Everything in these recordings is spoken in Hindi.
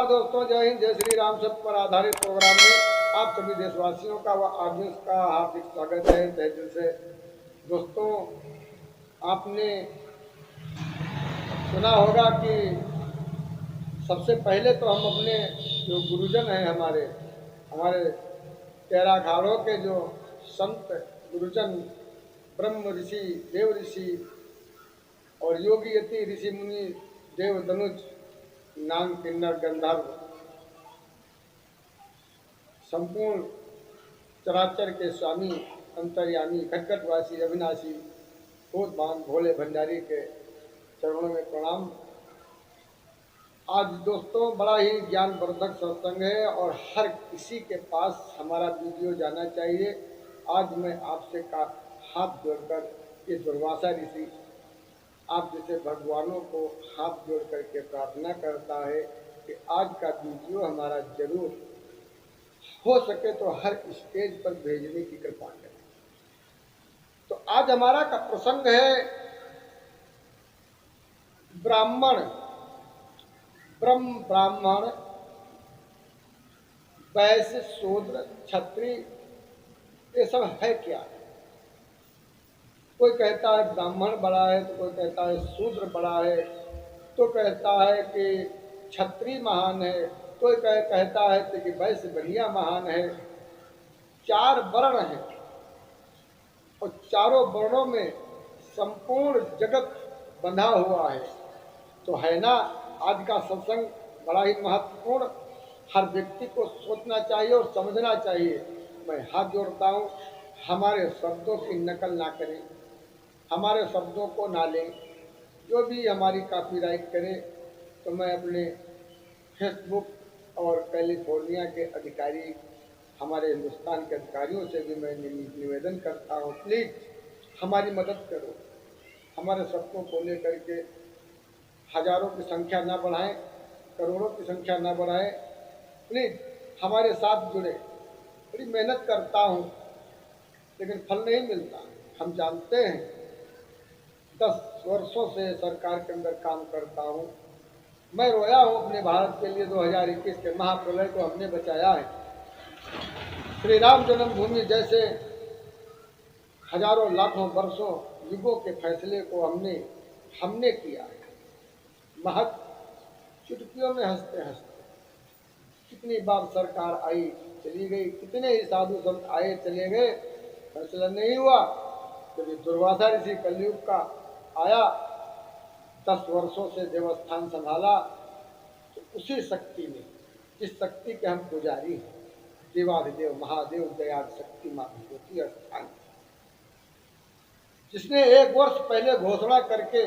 नमस्कार दोस्तों, जय हिंद, जय श्री राम। सब पर आधारित प्रोग्राम में आप सभी देशवासियों का व ऑडियंस का हार्दिक स्वागत है तहे दिल से। दोस्तों, आपने सुना होगा कि सबसे पहले तो हम अपने जो गुरुजन हैं हमारे हमारे 13 अखाड़ों के जो संत गुरुजन, ब्रह्म ऋषि, देव ऋषि और योगी यति ऋषि मुनि, देव धनुज, नाग किन्नर गंधर्व, संपूर्ण चराचर के स्वामी, अंतर्यामी, खटखटवासी, अविनाशी, भूतभान भोले भंडारी के चरणों में प्रणाम। आज दोस्तों बड़ा ही ज्ञानवर्धक सत्संग है और हर किसी के पास हमारा वीडियो जाना चाहिए। आज मैं आपसे का हाथ जोड़कर, ये दुर्वासा ऋषि आप जैसे भगवानों को हाथ जोड़ करके प्रार्थना करता है कि आज का वीडियो हमारा जरूर हो सके तो हर स्टेज पर भेजने की कृपा करें। तो आज हमारा का प्रसंग है ब्राह्मण, ब्राह्मण, वैश्य, शूद्र, क्षत्रिय, ये सब है क्या? कोई कहता है ब्राह्मण बड़ा है, तो कोई कहता है शूद्र बड़ा है, तो कहता है कि क्षत्रिय महान है, कोई कहता है कि वैश्य बढ़िया महान है। 4 वर्ण हैं और चारों वर्णों में संपूर्ण जगत बंधा हुआ है। तो है ना, आज का सत्संग बड़ा ही महत्वपूर्ण, हर व्यक्ति को सोचना चाहिए और समझना चाहिए। मैं हाथ जोड़ता हूँ, हमारे शब्दों की नकल ना करें, हमारे शब्दों को ना लें। जो भी हमारी कॉपीराइट करे तो मैं अपने फेसबुक और कैलिफोर्निया के अधिकारी, हमारे हिंदुस्तान के अधिकारियों से भी मैं निवेदन करता हूँ, प्लीज़ हमारी मदद करो। हमारे शब्दों को लेकर के हजारों की संख्या ना बढ़ाएं, करोड़ों की संख्या ना बढ़ाएं, प्लीज़ हमारे साथ जुड़े। बड़ी मेहनत करता हूँ लेकिन फल नहीं मिलता। हम जानते हैं, 10 वर्षों से सरकार के अंदर काम करता हूँ। मैं रोया हूँ अपने भारत के लिए। 2021 के महाप्रलय को हमने बचाया है। श्री राम जन्मभूमि जैसे हजारों लाखों वर्षों युगों के फैसले को हमने किया। महज चुटकियों में हंसते हंसते कितनी बार सरकार आई चली गई, कितने ही साधु संत आए चले गए, फैसला नहीं हुआ। जब ये दुर्वासा ऋषि कलयुग का आया, 10 वर्षों से देवस्थान संभाला, तो उसी शक्ति ने, जिस शक्ति के हम पुजारी हैं, देवाधिदेव महादेव दयाल शक्ति मां ज्योति स्थान, जिसने 1 वर्ष पहले घोषणा करके,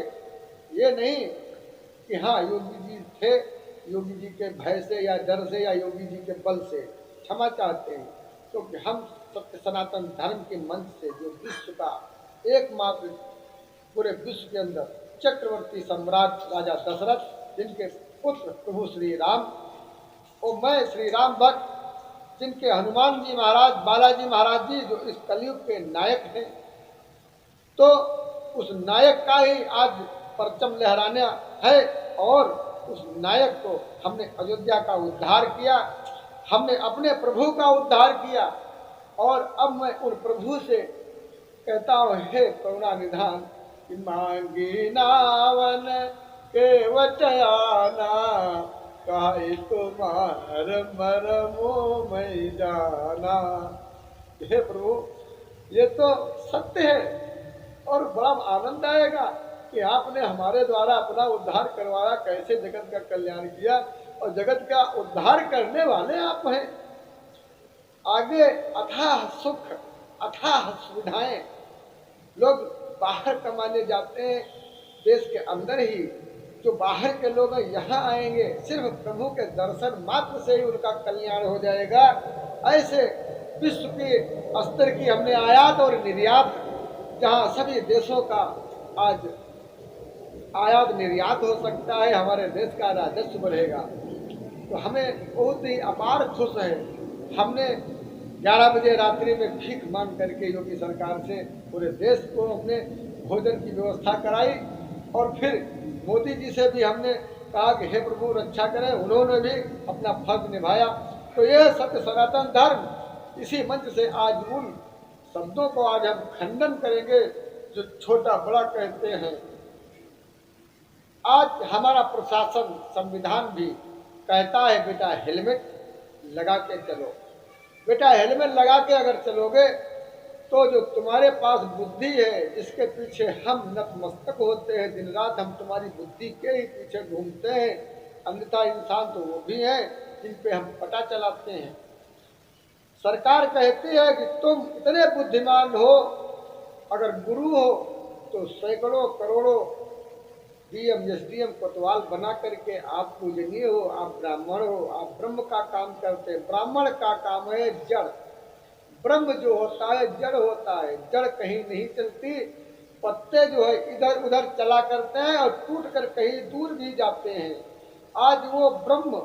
ये नहीं कि हाँ योगी जी थे, योगी जी के भय से या डर से या योगी जी के बल से क्षमा चाहते हैं, क्योंकि हम सत्य सनातन धर्म के मंच से, जो विश्व का एकमात्र, पूरे विश्व के अंदर चक्रवर्ती सम्राट राजा दशरथ, जिनके पुत्र प्रभु श्री राम, और मैं श्री राम भक्त, जिनके हनुमान जी महाराज, बालाजी महाराज जी जो इस कलयुग के नायक हैं, तो उस नायक का ही आज परचम लहराना है। और उस नायक को हमने अयोध्या का उद्धार किया, हमने अपने प्रभु का उद्धार किया। और अब मैं उन प्रभु से कहता हूँ, हे करुणा निधान, कि मांगी नावन के वचयाना, काहे तुम्हार मरमो मैं जाना। हे प्रभु, ये तो सत्य है और बड़ा आनंद आएगा कि आपने हमारे द्वारा अपना उद्धार करवाया, कैसे जगत का कल्याण किया, और जगत का उद्धार करने वाले आप हैं। आगे अथाह सुख, अथाह सुविधाएं, लोग बाहर कमाने जाते हैं, देश के अंदर ही जो बाहर के लोग हैं यहाँ आएंगे, सिर्फ प्रभु के दर्शन मात्र से ही उनका कल्याण हो जाएगा। ऐसे विश्व के स्तर की हमने आयात और निर्यात, जहाँ सभी देशों का आज आयात निर्यात हो सकता है, हमारे देश का राजस्व बढ़ेगा। तो हमें बहुत ही अपार खुश है। हमने 11 बजे रात्रि में भीख मांग करके योगी सरकार से पूरे देश को हमने भोजन की व्यवस्था कराई, और फिर मोदी जी से भी हमने कहा कि हे प्रभु रक्षा करें, उन्होंने भी अपना फर्ज निभाया। तो ये सत्य सनातन धर्म, इसी मंच से आज उन शब्दों को आज हम खंडन करेंगे जो छोटा बड़ा कहते हैं। आज हमारा प्रशासन संविधान भी कहता है बेटा हेलमेट लगा के चलो। बेटा हेलमेट लगा के अगर चलोगे तो जो तुम्हारे पास बुद्धि है, जिसके पीछे हम नतमस्तक होते हैं, दिन रात हम तुम्हारी बुद्धि के ही पीछे घूमते हैं, अन्यथा इंसान तो वो भी हैं जिन पे हम पता चलाते हैं। सरकार कहती है कि तुम इतने बुद्धिमान हो, अगर गुरु हो तो सैकड़ों करोड़ों डीएम एसडीएम कोतवाल बना करके आप पूजनीय हो, आप ब्राह्मण हो, आप ब्रह्म का काम करते हैं। ब्राह्मण का काम है जड़, ब्रह्म जो होता है जड़ होता है, जड़ कहीं नहीं चलती। पत्ते जो है इधर उधर चला करते हैं और टूट कर कहीं दूर भी जाते हैं। आज वो ब्रह्म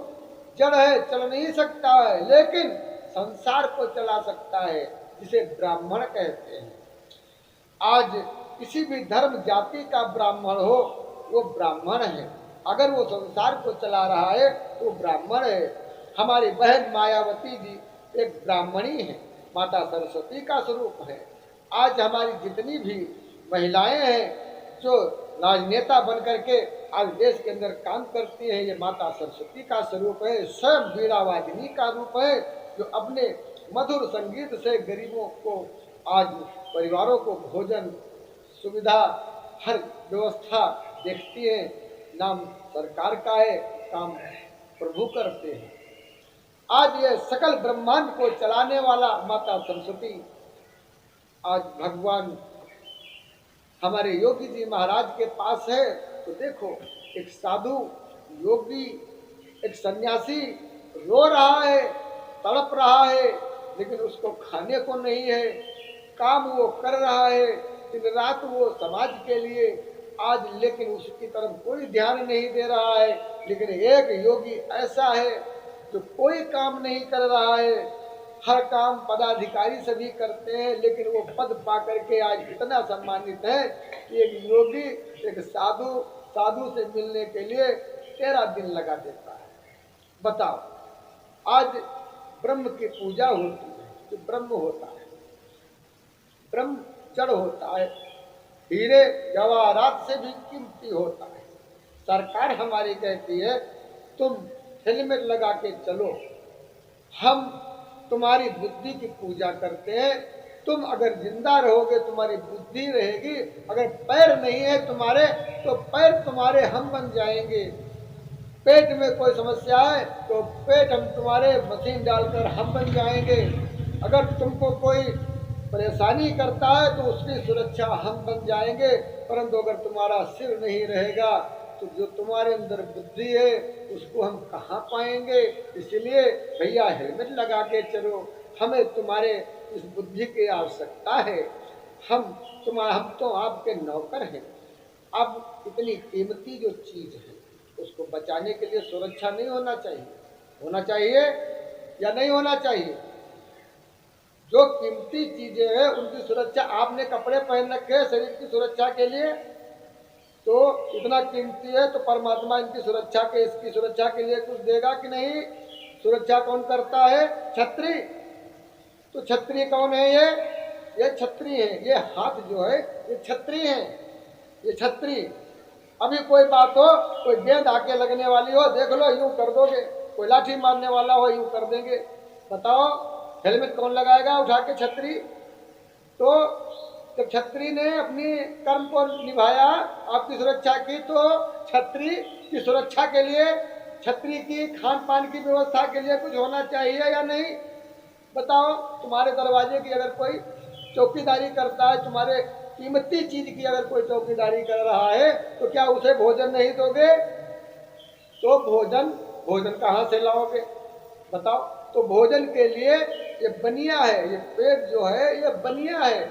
जड़ है, चल नहीं सकता है, लेकिन संसार को चला सकता है, जिसे ब्राह्मण कहते हैं। आज किसी भी धर्म जाति का ब्राह्मण हो, वो ब्राह्मण है। अगर वो संसार को चला रहा है तो ब्राह्मण है। हमारी बहन मायावती जी एक ब्राह्मणी है, माता सरस्वती का स्वरूप है। आज हमारी जितनी भी महिलाएं हैं जो राजनेता बन करके आज देश के अंदर काम करती हैं, ये माता सरस्वती का स्वरूप है। स्वयं वीणावादिनी का रूप है, जो अपने मधुर संगीत से गरीबों को, आज परिवारों को भोजन सुविधा हर व्यवस्था देखती है। नाम सरकार का है, काम प्रभु करते हैं। आज ये सकल ब्रह्मांड को चलाने वाला माता सरस्वती, आज भगवान हमारे योगी जी महाराज के पास है। तो देखो, एक साधु योगी, एक सन्यासी रो रहा है, तड़प रहा है, लेकिन उसको खाने को नहीं है। काम वो कर रहा है दिन रात वो समाज के लिए आज, लेकिन उसकी तरफ कोई ध्यान नहीं दे रहा है। लेकिन एक योगी ऐसा है जो कोई काम नहीं कर रहा है, हर काम पदाधिकारी सभी करते हैं, लेकिन वो पद पा करके आज इतना सम्मानित है कि एक योगी एक साधु से मिलने के लिए 13 दिन लगा देता है। बताओ, आज ब्रह्म की पूजा होती है, जो ब्रह्म होता है, ब्रह्म जड़ होता है, हीरे जवाहरात से भी कीमती होता है। सरकार हमारी कहती है तुम हेलमेट लगा के चलो, हम तुम्हारी बुद्धि की पूजा करते हैं। तुम अगर जिंदा रहोगे तुम्हारी बुद्धि रहेगी, अगर पैर नहीं है तुम्हारे तो पैर तुम्हारे हम बन जाएंगे। पेट में कोई समस्या है तो पेट हम तुम्हारे मशीन डालकर हम बन जाएंगे। अगर तुमको कोई परेशानी करता है तो उसकी सुरक्षा हम बन जाएंगे। परंतु अगर तुम्हारा सिर नहीं रहेगा तो जो तुम्हारे अंदर बुद्धि है उसको हम कहाँ पाएंगे। इसलिए भैया हेलमेट लगा के चलो, हमें तुम्हारे इस बुद्धि की आवश्यकता है। हम तो आपके नौकर हैं। अब इतनी कीमती जो चीज़ है उसको बचाने के लिए सुरक्षा नहीं होना चाहिए? होना चाहिए या नहीं होना चाहिए? जो कीमती चीजें हैं उनकी सुरक्षा, आपने कपड़े पहन रखे हैं शरीर की सुरक्षा के लिए, तो इतना कीमती है तो परमात्मा इनकी सुरक्षा के, इसकी सुरक्षा के लिए कुछ देगा कि नहीं? सुरक्षा कौन करता है? छत्री। तो छत्री कौन है? ये छत्री है। ये हाथ जो है ये छत्री है, ये छत्री। अभी कोई बात हो, कोई गेंद आके लगने वाली हो, देख लो यूं कर दोगे, कोई लाठी मारने वाला हो यूं कर देंगे। बताओ हेलमेट कौन लगाएगा उठा के? छत्री। तो जब छत्री ने अपनी कर्म को निभाया, आपकी सुरक्षा की, तो छत्री की सुरक्षा के लिए, छत्री की खान पान की व्यवस्था के लिए कुछ होना चाहिए या नहीं? बताओ, तुम्हारे दरवाजे की अगर कोई चौकीदारी करता है, तुम्हारे कीमती चीज की अगर कोई चौकीदारी कर रहा है, तो क्या उसे भोजन नहीं दोगे? तो भोजन कहाँ से लाओगे? बताओ। तो भोजन के लिए ये बनिया है, ये पेट जो है ये बनिया है।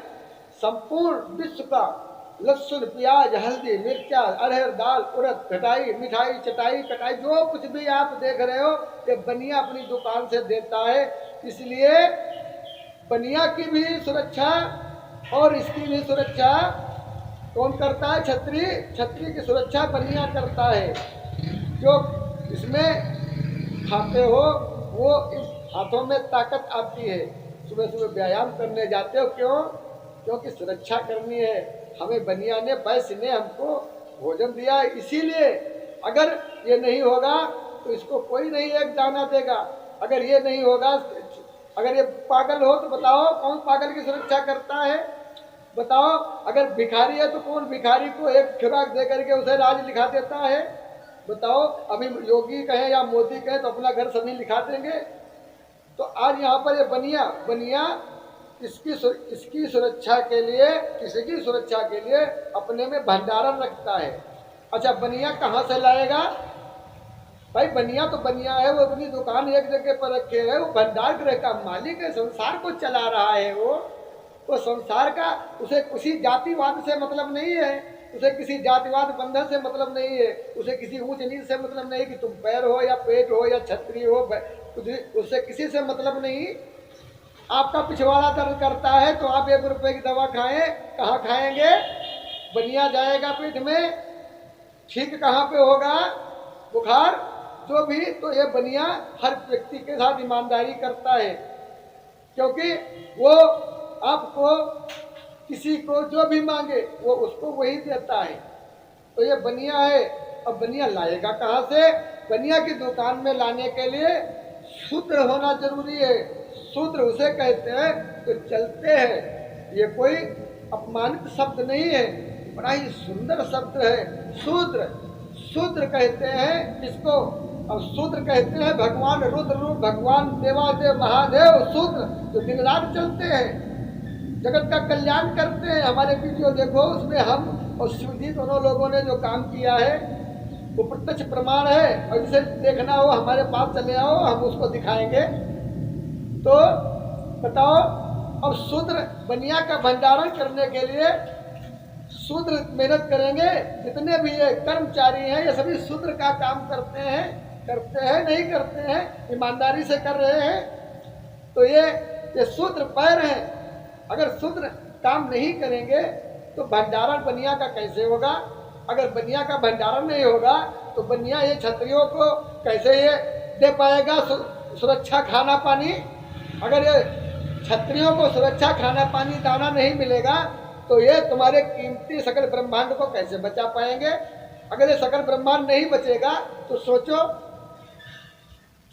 संपूर्ण विश्व का लहसुन प्याज हल्दी मिर्चा अरहर दाल उड़द खटाई मिठाई चटाई कटाई जो कुछ भी आप देख रहे हो, ये बनिया अपनी दुकान से देता है। इसलिए बनिया की भी सुरक्षा और इसकी भी सुरक्षा कौन करता है? छत्री। छत्री की सुरक्षा बनिया करता है। जो इसमें खाते हो वो इस हाथों में ताकत आती है। सुबह सुबह व्यायाम करने जाते हो, क्यों? क्योंकि सुरक्षा करनी है। हमें बनिया ने, बैस ने हमको भोजन दिया है, इसीलिए। अगर ये नहीं होगा तो इसको कोई नहीं एक दाना देगा। अगर ये नहीं होगा, अगर ये पागल हो तो बताओ कौन पागल की सुरक्षा करता है? बताओ, अगर भिखारी है तो कौन भिखारी को एक खुराक दे करके उसे राज लिखा देता है? बताओ, अभी योगी कहें या मोदी कहें तो अपना घर सभी लिखा देंगे। तो आज यहाँ पर ये बनिया बनिया इसकी सुरक्षा के लिए, किसी की सुरक्षा के लिए अपने में भंडारण रखता है। अच्छा, बनिया कहाँ से लाएगा भाई? बनिया तो बनिया है, वो अपनी दुकान एक जगह पर रखे है, वो भंडार गृह का मालिक है, संसार को चला रहा है। वो संसार का, उसे किसी जातिवाद से मतलब नहीं है, उसे किसी जातिवाद बंधन से मतलब नहीं है, उसे किसी ऊंच नीच से मतलब नहीं कि तुम पैर हो या पेट हो या छतरी हो, उससे किसी से मतलब नहीं। आपका पिछवाड़ा दर्द करता है तो आप 1 रुपए की दवा खाएं, कहाँ खाएंगे? बनिया जाएगा पीठ में। ठीक कहाँ पे होगा? बुखार जो भी। तो ये बनिया हर व्यक्ति के साथ ईमानदारी करता है, क्योंकि वो आपको किसी को जो भी मांगे वो उसको वही देता है। तो ये बनिया है। अब बनिया लाएगा कहाँ से? बनिया की दुकान में लाने के लिए शूद्र होना जरूरी है। शूद्र उसे कहते हैं तो चलते हैं। ये कोई अपमानित शब्द नहीं है, बड़ा ही सुंदर शब्द है। शूद्र, शूद्र कहते हैं इसको। और शूद्र कहते हैं भगवान रुद्र रूप, भगवान देवादेव महादेव शूद्र, जो दिन रात चलते हैं, जगत का कल्याण करते हैं। हमारे वीडियो देखो, उसमें हम और शिव जी दोनों लोगों ने जो काम किया है वो प्रत्यक्ष प्रमाण है। और जिसे देखना हो हमारे पास चले आओ, हम उसको दिखाएंगे। तो बताओ, अब शूद्र बनिया का भंडारण करने के लिए शूद्र मेहनत करेंगे। जितने भी ये कर्मचारी हैं ये सभी शूद्र का काम करते हैं नहीं करते हैं, ईमानदारी से कर रहे हैं। तो ये शूद्र पैर हैं। अगर शूद्र काम नहीं करेंगे तो भंडारण बनिया का कैसे होगा? अगर बनिया का भंडारण नहीं होगा तो बनिया ये क्षत्रियों को कैसे ये दे पाएगा सुरक्षा खाना पानी? अगर ये क्षत्रियों को सुरक्षा खाना पानी दाना नहीं मिलेगा तो ये तुम्हारे कीमती सकल ब्रह्मांड को कैसे बचा पाएंगे? अगर ये सकल ब्रह्मांड नहीं बचेगा तो सोचो,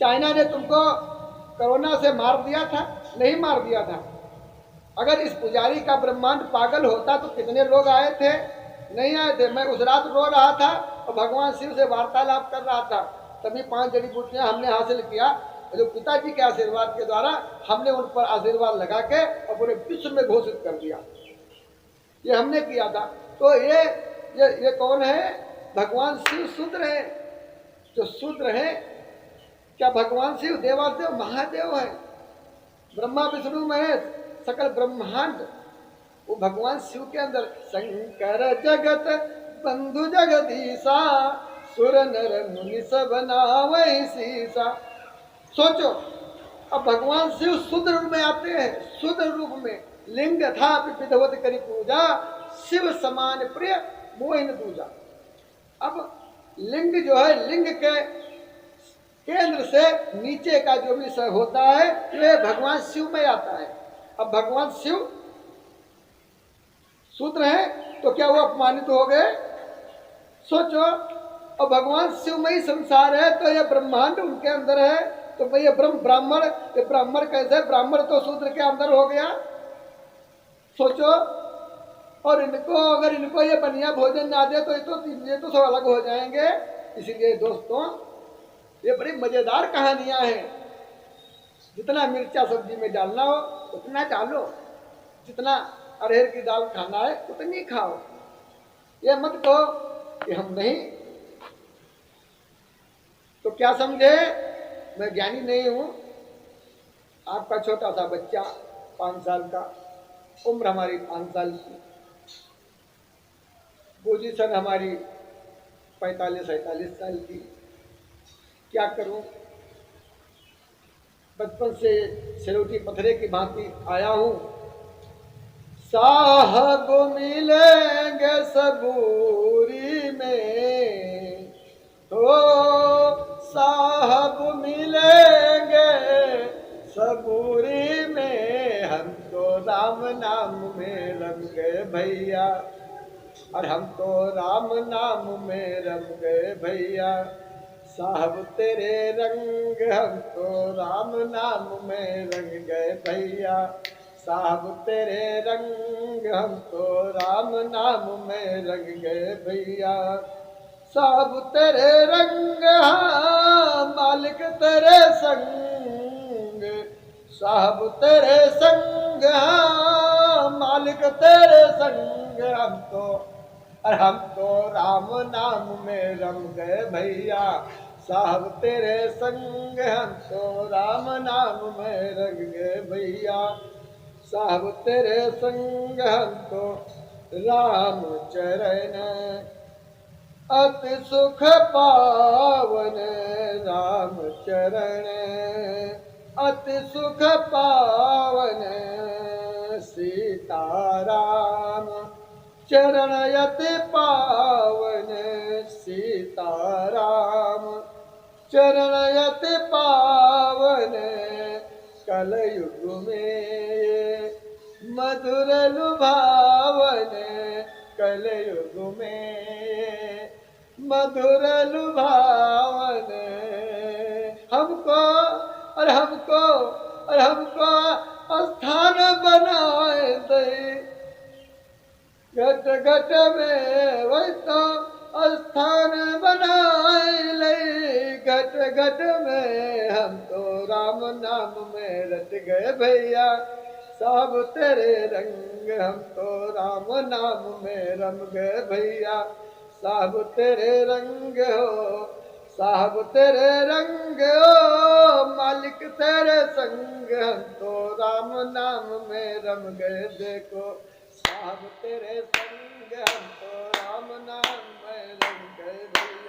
चाइना ने तुमको कोरोना से मार दिया था? नहीं मार दिया था। अगर इस पुजारी का ब्रह्मांड पागल होता तो कितने लोग आए थे? नहीं आए थे। मैं उस रात रो रहा था और भगवान शिव से वार्तालाप कर रहा था, तभी 5 जड़ी बूटियां हमने हासिल किया। जो पिताजी के आशीर्वाद के द्वारा हमने उन पर आशीर्वाद लगा के और पूरे विश्व में घोषित कर दिया। ये हमने किया था। तो ये कौन है? भगवान शिव शूद्र है। जो शूद्र है, क्या भगवान शिव देवादेव महादेव है? ब्रह्मा विष्णु महेश सकल ब्रह्मांड वो भगवान शिव के अंदर। शंकर जगत बंधु जगदीशा, सुर नर मुनि सब नावै सीसा। सोचो, अब भगवान शिव शूद्र रूप में आते हैं, शूद्र रूप में। लिंग था विधवत करी पूजा, शिव समान प्रिय मोहिन दूजा। अब लिंग जो है, लिंग के केंद्र से नीचे का जो भी होता है ये भगवान शिव में आता है। अब भगवान शिव शूद्र है तो क्या वो अपमानित हो गए? सोचो, और भगवान शिव में ही संसार है तो ये ब्रह्मांड उनके अंदर है। तो भाई ये ब्राह्मण, ये ब्राह्मण कैसे? ब्राह्मण तो शूद्र के अंदर हो गया। सोचो, और इनको अगर इनको ये बनिया भोजन ना दे तो ये तो सब अलग हो जाएंगे। इसलिए दोस्तों, ये बड़ी मजेदार कहानियां हैं। जितना मिर्चा सब्जी में डालना हो उतना डालो, जितना अरहर की दाल खाना है उतनी खाओ। ये मत कहो कि हम नहीं। तो क्या समझे? मैं ज्ञानी नहीं हूं। आपका छोटा सा बच्चा 5 साल का, उम्र हमारी 5 साल की, पोजीशन हमारी 45-47 साल की। क्या करूं? बचपन से सिरोटी पत्थरे की भांति आया हूं। साहब मिलेंगे सबूरी में, हो नाम में रम गए भैया, और हम तो राम नाम में रम गए भैया। साहब तेरे रंग हम तो राम नाम में रंग गए भैया, साहब तेरे रंग हम तो राम नाम में रंग गए भैया। साहब तेरे रंग हाँ मालिक तेरे संग, साहब तेरे संग हाँ मालिक तेरे संग, हम तो राम नाम में रम गए भैया। साहब तेरे संग हम तो राम नाम में रंग गए भैया। साहब तेरे संग हम तो राम चरण अति सुख पावन, राम चरण अति सुख पावन, सीताराम चरण अति पावन, सीताराम चरण अति पावन। कलयुग में मधुर लुभावन, कलयुग में मधुर लुभावन। हमको और हमको और हमको स्थान बनाए दे, घट घट में वही तो स्थान बनाए ले, घट घट में हम तो राम नाम में रट गए भैया। साहब तेरे रंग हम तो राम नाम में रम गए भैया। साहब तेरे रंग हो, साहब तेरे रंग हो मालिक तेरे संग, हम तो राम नाम में रम गए देखो। साहब तेरे संग हम तो राम नाम में रम गए भैया।